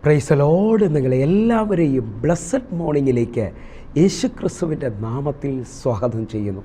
Praise the Lord. നിങ്ങളെ എല്ലാവരെയും blessed മോർണിംഗിലേക്ക് യേശുക്രിസ്തുവിൻ്റെ നാമത്തിൽ സ്വാഗതം ചെയ്യുന്നു.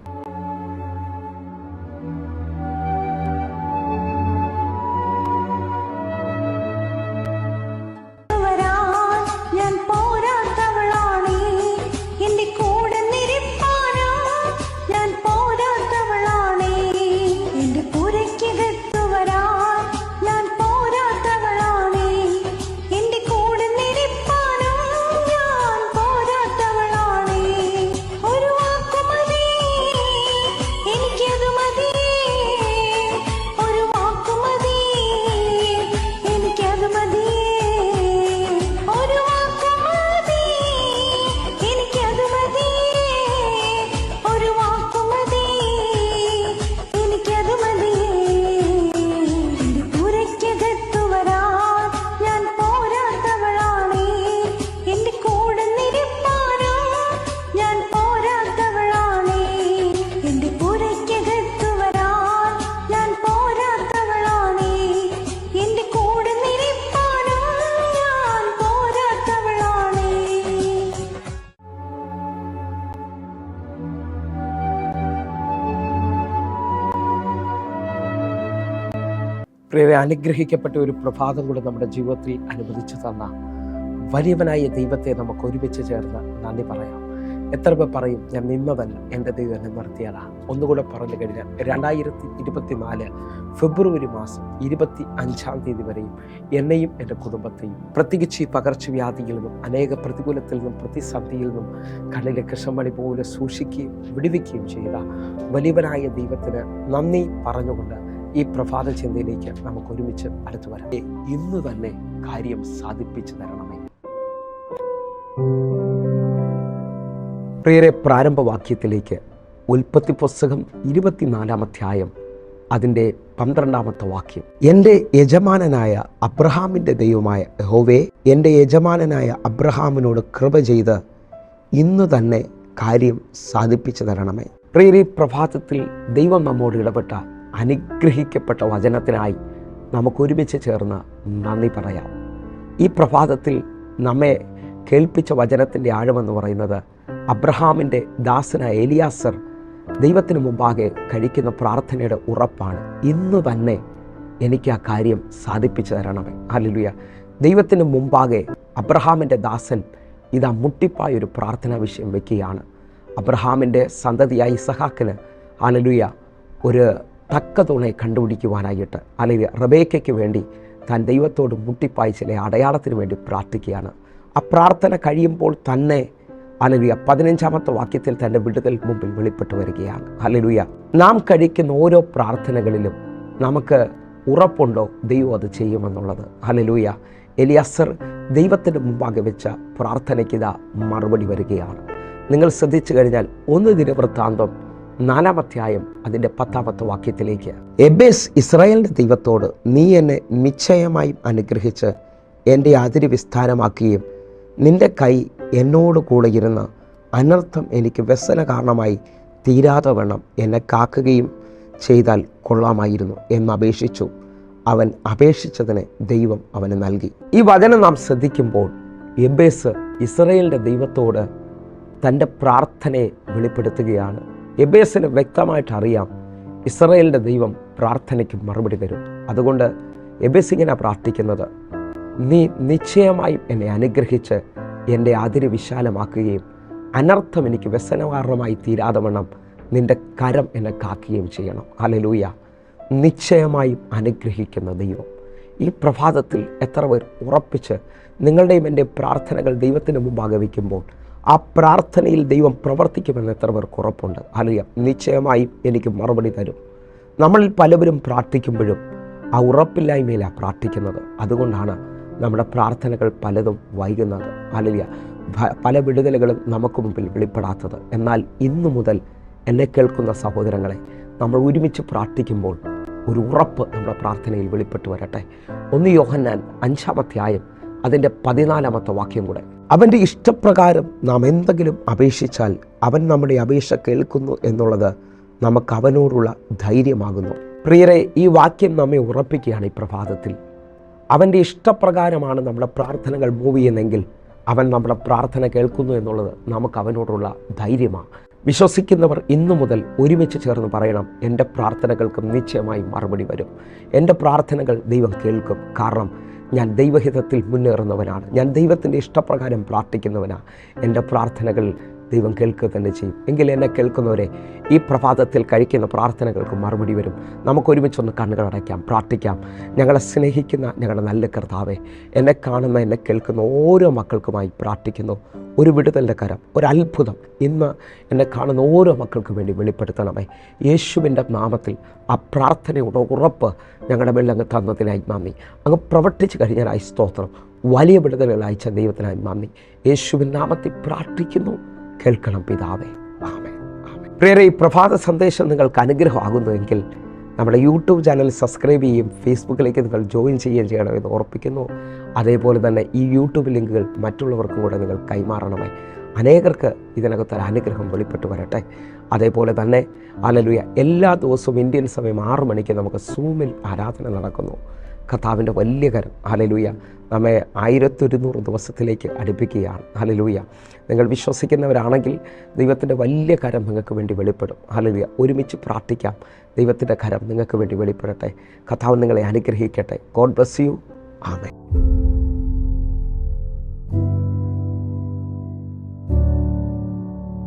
പ്രിയരെ, അനുഗ്രഹിക്കപ്പെട്ട ഒരു പ്രഭാതം കൂടെ നമ്മുടെ ജീവിതത്തിൽ അനുവദിച്ചു തന്ന വലിയവനായ ദൈവത്തെ നമുക്ക് ഒരുമിച്ച് ചേർന്ന് നന്ദി പറയാം. എത്ര പേർ പറയും, ഞാൻ നിന്നതല്ല, എൻ്റെ ദൈവം എന്നെ നിർത്തിയതാ? ഒന്നുകൂടെ പറഞ്ഞു കഴിഞ്ഞാൽ 2024 ഫെബ്രുവരി മാസം 25 വരെയും എന്നെയും എൻ്റെ കുടുംബത്തെയും പ്രത്യേകിച്ച് ഈ പകർച്ചവ്യാധിയിൽ നിന്നും അനേക പ്രതികൂലത്തിൽ നിന്നും പ്രതിസന്ധിയിൽ നിന്നും കണ്ണിലെ കൃഷ്ണമണി പോലെ സൂക്ഷിക്കുകയും വിടുവിക്കുകയും ചെയ്ത വലിയവനായ ദൈവത്തിന് നന്ദി പറഞ്ഞുകൊണ്ട് ഈ പ്രഭാത ചിന്തയിലേക്ക് നമുക്ക് ഒരുമിച്ച് അടുത്തു വരാം. ഇന്ന് തന്നെ കാര്യം സാധിപ്പിച്ചു തരണമേ. പ്രിയരെ, പ്രാരംഭവാക്യത്തിലേക്ക് ഉൽപ്പത്തി പുസ്തകം 24-ാം അധ്യായം അതിൻ്റെ 12-ാമത്തെ വാക്യം. എൻ്റെ യജമാനനായ അബ്രഹാമിൻ്റെ ദൈവമായ യഹോവേ, എൻ്റെ യജമാനനായ അബ്രഹാമിനോട് കൃപ ചെയ്ത് ഇന്ന് തന്നെ കാര്യം സാധിപ്പിച്ചു തരണമേ. പ്രിയരെ, പ്രഭാതത്തിൽ ദൈവം നമ്മോട് ഇടപെട്ട അനുഗ്രഹിക്കപ്പെട്ട വചനത്തിനായി നമുക്കൊരുമിച്ച് ചേർന്ന് നന്ദി പറയാം. ഈ പ്രഭാതത്തിൽ നമ്മെ കേൾപ്പിച്ച വചനത്തിൻ്റെ ആഴമെന്ന് പറയുന്നത് അബ്രഹാമിൻ്റെ ദാസനായ എലിയാസർ ദൈവത്തിന് മുമ്പാകെ കഴിക്കുന്ന പ്രാർത്ഥനയുടെ ഉറപ്പാണ്. ഇന്ന് തന്നെ എനിക്ക് ആ കാര്യം സാധിപ്പിച്ചു തരണമേ. ഹല്ലേലൂയ. ദൈവത്തിന് മുമ്പാകെ അബ്രഹാമിൻ്റെ ദാസൻ ഇതാ മുട്ടിപ്പായൊരു പ്രാർത്ഥനാ വിഷയം വയ്ക്കുകയാണ്. അബ്രഹാമിൻ്റെ സന്തതിയായ ഇസഹാക്കിന് ഹല്ലേലൂയ ഒരു തക്ക തുണയെ കണ്ടുപിടിക്കുവാനായിട്ട് അല്ലെങ്കിൽ റബേക്കയ്ക്ക് വേണ്ടി താൻ ദൈവത്തോട് മുട്ടിപ്പായി ചില അടയാളത്തിന് വേണ്ടി പ്രാർത്ഥിക്കുകയാണ്. ആ പ്രാർത്ഥന കഴിയുമ്പോൾ തന്നെ ഹല്ലേലൂയ 15-ാമത്തെ വാക്യത്തിൽ തൻ്റെ വിടുതൽ മുമ്പിൽ വെളിപ്പെട്ട് വരികയാണ്. ഹല്ലേലൂയ. നാം കഴിക്കുന്ന ഓരോ പ്രാർത്ഥനകളിലും നമുക്ക് ഉറപ്പുണ്ടോ ദൈവം അത് ചെയ്യുമെന്നുള്ളത്? ഹല്ലേലൂയ. എലിയാസർ ദൈവത്തിൻ്റെ മുമ്പാകെ വെച്ച പ്രാർത്ഥനയ്ക്ക് ഇതാ മറുപടി വരികയാണ്. നിങ്ങൾ ശ്രദ്ധിച്ചു കഴിഞ്ഞാൽ 1 ദിനവൃത്താന്തം 4-ാം അധ്യായം അതിൻ്റെ 10-ാമത്തെ വാക്യത്തിലേക്ക്, എബേസ് ഇസ്രായേലിൻ്റെ ദൈവത്തോട് നീ എന്നെ നിശ്ചയമായും അനുഗ്രഹിച്ച് എൻ്റെ അതിര് വിസ്താരമാക്കുകയും നിൻ്റെ കൈ എന്നോട് കൂടെ ഇരുന്ന് അനർത്ഥം എനിക്ക് വ്യസന കാരണമായി തീരാതെ വണ്ണം എന്നെ കാക്കുകയും ചെയ്താൽ കൊള്ളാമായിരുന്നു എന്നപേക്ഷിച്ചു. അവൻ അപേക്ഷിച്ചതിന് ദൈവം അവന് നൽകി. ഈ വചനം നാം ശ്രദ്ധിക്കുമ്പോൾ എബേസ് ഇസ്രായേലിൻ്റെ ദൈവത്തോട് തൻ്റെ പ്രാർത്ഥനയെ വെളിപ്പെടുത്തുകയാണ്. എബേസിന് വ്യക്തമായിട്ട് അറിയാം ഇസ്രായേലിൻ്റെ ദൈവം പ്രാർത്ഥനയ്ക്ക് മറുപടി തരും. അതുകൊണ്ട് എബേസ് ഇങ്ങനെ പ്രാർത്ഥിക്കുന്നത്, നീ നിശ്ചയമായും എന്നെ അനുഗ്രഹിച്ച് എൻ്റെ അതിര് വിശാലമാക്കുകയും അനർത്ഥം എനിക്ക് വ്യസനകാരണമായി തീരാതെ വണ്ണം നിൻ്റെ കരം എന്നെ കാക്കുകയും ചെയ്യണം. ഹല്ലേലൂയ. നിശ്ചയമായും അനുഗ്രഹിക്കുന്ന ദൈവം. ഈ പ്രഭാതത്തിൽ എത്ര പേർ ഉറപ്പിച്ച് നിങ്ങളുടെയും എൻ്റെ പ്രാർത്ഥനകൾ ദൈവത്തിന് മുമ്പാകെ വയ്ക്കുമ്പോൾ ആ പ്രാർത്ഥനയിൽ ദൈവം പ്രവർത്തിക്കുമെന്ന് എത്ര പേർക്ക് ഉറപ്പുണ്ട്? ഹല്ലേലൂയ. നിശ്ചയമായും എനിക്ക് മറുപടി തരും. നമ്മളിൽ പലവരും പ്രാർത്ഥിക്കുമ്പോഴും ആ ഉറപ്പില്ലായ്മയിലാണ് പ്രാർത്ഥിക്കുന്നത്. അതുകൊണ്ടാണ് നമ്മുടെ പ്രാർത്ഥനകൾ പലതും വൈകുന്നത്. ഹല്ലേലൂയ. പല വിടുതലുകളും നമുക്ക് മുമ്പിൽ വെളിപ്പെടാത്തത്. എന്നാൽ ഇന്നു മുതൽ എന്നെ കേൾക്കുന്ന സഹോദരങ്ങളെ, നമ്മൾ ഒരുമിച്ച് പ്രാർത്ഥിക്കുമ്പോൾ ഒരു ഉറപ്പ് നമ്മുടെ പ്രാർത്ഥനയിൽ വെളിപ്പെട്ട് വരട്ടെ. 1 യോഹന്നാൻ 5-ാം അധ്യായം അതിൻ്റെ 14-ാമത്തെ വാക്യം കൂടെ, അവൻ്റെ ഇഷ്ടപ്രകാരം നാം എന്തെങ്കിലും അപേക്ഷിച്ചാൽ അവൻ നമ്മുടെ അപേക്ഷ കേൾക്കുന്നു എന്നുള്ളത് നമുക്ക് അവനോടുള്ള ധൈര്യമാകുന്നു. പ്രിയരെ, ഈ വാക്യം നമ്മെ ഉറപ്പിക്കുകയാണ്. ഈ പ്രഭാതത്തിൽ അവൻ്റെ ഇഷ്ടപ്രകാരമാണ് നമ്മുടെ പ്രാർത്ഥനകൾ മൂവ് ചെയ്യുന്നതെങ്കിൽ അവൻ നമ്മുടെ പ്രാർത്ഥന കേൾക്കുന്നു എന്നുള്ളത് നമുക്ക് അവനോടുള്ള ധൈര്യമാണ്. വിശ്വസിക്കുന്നവർ ഇന്നു മുതൽ ഒരുമിച്ച് ചേർന്ന് പറയണം, എൻ്റെ പ്രാർത്ഥനകൾക്കും നിശ്ചയമായും മറുപടി വരും. എൻ്റെ പ്രാർത്ഥനകൾ ദൈവം കേൾക്കും. കാരണം ഞാൻ ദൈവഹിതത്തിൽ മുന്നേറുന്നവനാണ്. ഞാൻ ദൈവത്തിൻ്റെ ഇഷ്ടപ്രകാരം പ്രാർത്ഥിക്കുന്നവനാണ്. എൻ്റെ പ്രാർത്ഥനകൾ ദൈവം കേൾക്കുക തന്നെ ചെയ്യും. എങ്കിൽ എന്നെ കേൾക്കുന്നവരെ, ഈ പ്രഭാതത്തിൽ കഴിക്കുന്ന പ്രാർത്ഥനകൾക്ക് മറുപടി വരും. നമുക്കൊരുമിച്ചൊന്ന് കണ്ണുകൾ അടയ്ക്കാം, പ്രാർത്ഥിക്കാം. ഞങ്ങളെ സ്നേഹിക്കുന്ന ഞങ്ങളുടെ നല്ല കർത്താവേ, എന്നെ കാണുന്ന എന്നെ കേൾക്കുന്ന ഓരോ മക്കൾക്കുമായി പ്രാർത്ഥിക്കുന്നു. ഒരു വിടുതലിൻ്റെ കരം, ഒരു അത്ഭുതം ഇന്ന് എന്നെ കാണുന്ന ഓരോ മക്കൾക്ക് വേണ്ടി വെളിപ്പെടുത്തണമേ. യേശുവിൻ്റെ നാമത്തിൽ ആ പ്രാർത്ഥനയുടെ ഉറപ്പ് ഞങ്ങളുടെ മേൽ അങ്ങ് തന്നതിനായി നന്ദി. അങ്ങ് പ്രവർത്തിച്ച് കഴിഞ്ഞാലായി സ്തോത്രം. വലിയ വിടുതലുകൾ അയച്ച ദൈവത്തിനായി നന്ദി. യേശുവിൻ നാമത്തിൽ പ്രാർത്ഥിക്കുന്നു. കേൾക്കണം പിതാവേ. ആമേൻ. പ്രിയരെ, ഈ പ്രഭാത സന്ദേശം നിങ്ങൾക്ക് അനുഗ്രഹമാകുന്നുവെങ്കിൽ നമ്മുടെ യൂട്യൂബ് ചാനൽ സബ്സ്ക്രൈബ് ചെയ്യുകയും ഫേസ്ബുക്കിലേക്ക് നിങ്ങൾ ജോയിൻ ചെയ്യുകയും ചെയ്യണമെന്ന് ഓർപ്പിക്കുന്നു. അതേപോലെ തന്നെ ഈ യൂട്യൂബ് ലിങ്കുകൾ മറ്റുള്ളവർക്കും കൂടെ നിങ്ങൾ കൈമാറണമേ. അനേകർക്ക് ഇതിനകത്തൊരു അനുഗ്രഹം വെളിപ്പെട്ട് വരട്ടെ. അതേപോലെ തന്നെ ഹല്ലേലൂയ, എല്ലാ ദിവസവും ഇന്ത്യൻ സമയം 6 മണിക്ക് നമുക്ക് സൂമിൽ ആരാധന നടക്കുന്നു. കർത്താവിൻ്റെ വലിയ കരം ഹല്ലേലൂയ നമ്മെ 1100 ദിവസത്തിലേക്ക് അടുപ്പിക്കുകയാണ്. ഹല്ലേലൂയ, നിങ്ങൾ വിശ്വസിക്കുന്നവരാണെങ്കിൽ ദൈവത്തിൻ്റെ വലിയ കരം നിങ്ങൾക്ക് വേണ്ടി വെളിപ്പെടും. ഹല്ലേലൂയ, ഒരുമിച്ച് പ്രാർത്ഥിക്കാം. ദൈവത്തിൻ്റെ കരം നിങ്ങൾക്ക് വേണ്ടി വെളിപ്പെടട്ടെ. കർത്താവ് നിങ്ങളെ അനുഗ്രഹിക്കട്ടെ. God bless you. ആമേൻ.